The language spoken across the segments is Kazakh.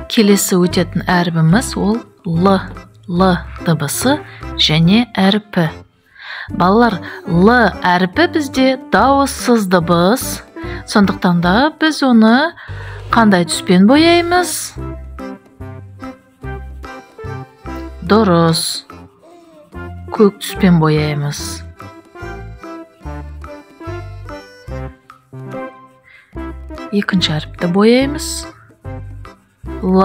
келесі өтетін әріпіміз ол Л дыбысы және әріпі. Балалар, Л әріпі бізде дауыссыз дыбыс. Сондықтан да біз оны қандай түспен бояймыз? Дұрыс. Көк түспен бояймыз. Екінші әріпті бояймыз. Л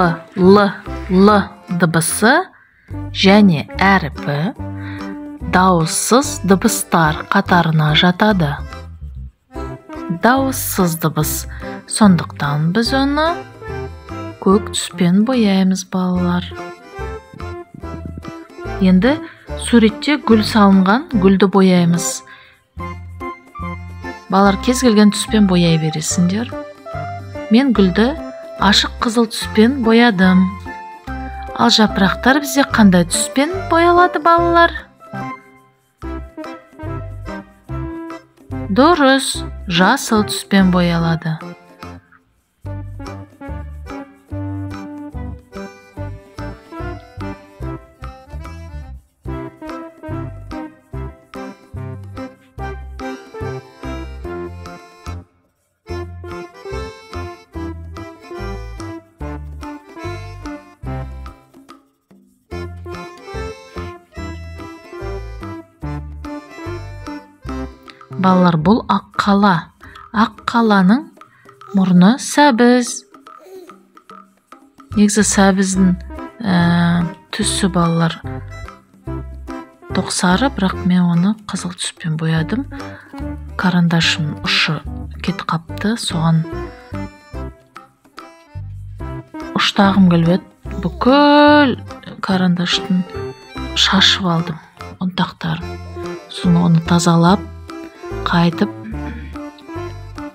дыбысы және әріпі дауыссыз дыбыстар қатарына жатады. Дауыссыз дыбыс. Сондықтан біз оны көк түспен бояймыз, балалар. Енді суретте гүл салынған гүлді бояймыз. Балалар, кез келген түспен бояй бересіңдер. Мен гүлді ашық қызыл түспен боядым. Ал жапырақтар бізде қандай түспен боялады, балалар? Дұрыс, жасыл түспен боялады. Балалар, бұл аққала. Аққаланың мұрны сәбіз. Негізі сәбіздің түсі, балалар, тоқсары, бірақ мен оны қызыл түспен боядым. Карандашым ұшы кет қапты, соған ұштағым келбеді. Бүкіл карандаштың шашып алдым ұнтақтарын. Соны оны тазалап, қайтып,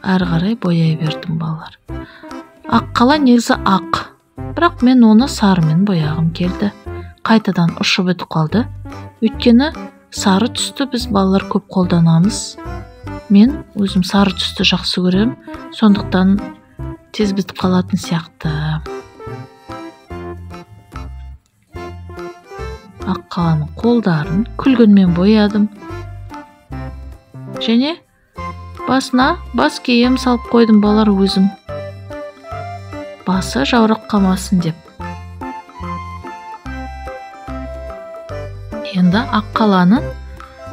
әрі қарай бояй бердім, балалар. Аққала негізі ақ, бірақ мен оны сарымен бояғым келді. Қайтадан ұшып өтіп қалды. Өйткені сары түсті біз, балалар, көп қолданамыз. Мен өзім сары түсті жақсы көрем, сондықтан тез бітіп қалатын сияқты. Аққаланың қолдарын күлгінмен боядым. Және басына бас киім салып қойдым, балалар, өзім. Басы жаурап қалмасын деп. Енді аққаланың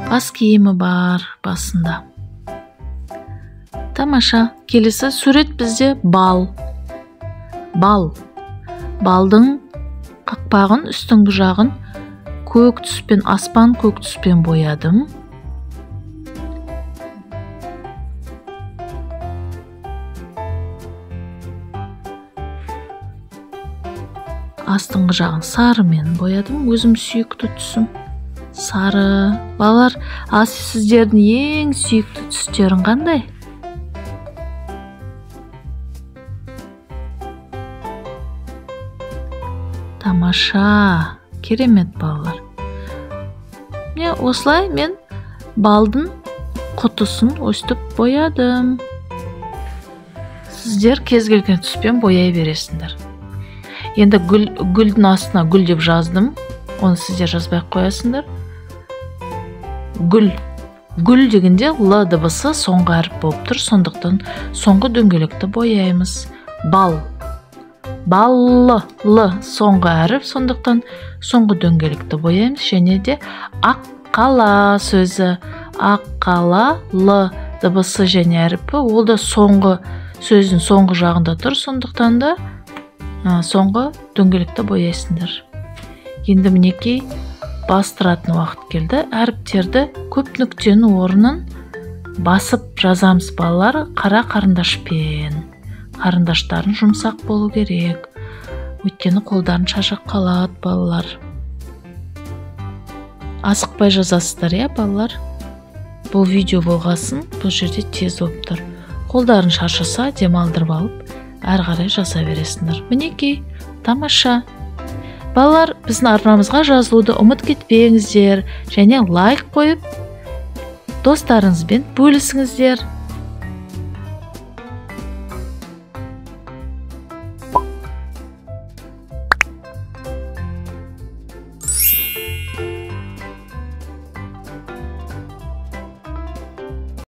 бас киімі бар басында. Тамаша. Келесі сурет бізде бал. Бал. Балдың қақпағын, үстіңгі жағын көк түспен, аспан көк түспен боядым. Астыңғы жағын сарымен боядым. Өзім сүйікті түсім сары. Балалар, сіздердің ең сүйікті түстерін қандай? Тамаша. Керемет, балалар. Осылай мен балдың құтысын өстіп боядым. Сіздер кез келген түспен бояй бересіңдер. Енді гүлдің астына гүл деп жаздым. Оны сіздер жазбай қоясыңдар. Гүл. Гүл дегенде Л дыбысы соңғы әріп болып тұр. Сондықтан соңғы дөңгелекті бояймыз. Бал. Баллы. Л соңғы әріп. Сондықтан соңғы дөңгелекті бояймыз. Және де аққала сөзі. Аққала. Л дыбысы және әріпі. Ол да соңғы сөздің соңғы жағында тұр. Сондықтан да соңғы дөңгелекті бояйсыңдар. Енді мінекей бастыратын уақыт келді. Әріптерді көп нүктенің орнын басып жазамыз, балалар, қара қарындашпен. Қарындаштарын жұмсақ болу керек. Өйткені қолдарын шашақ қалады, балалар. Асықпай жазасыздар, балалар. Бұл видео болғасын, бұл жерде тез болып тұр. Қолдарын шаршаса, демалдырып алып, әрі қарай жаза бересіңдер. Мінекей, тамаша. Балалар, біздің арнамызға жазылуды ұмыт кетпеңіздер, және лайк қойып, достарыңызбен бөлісіңіздер.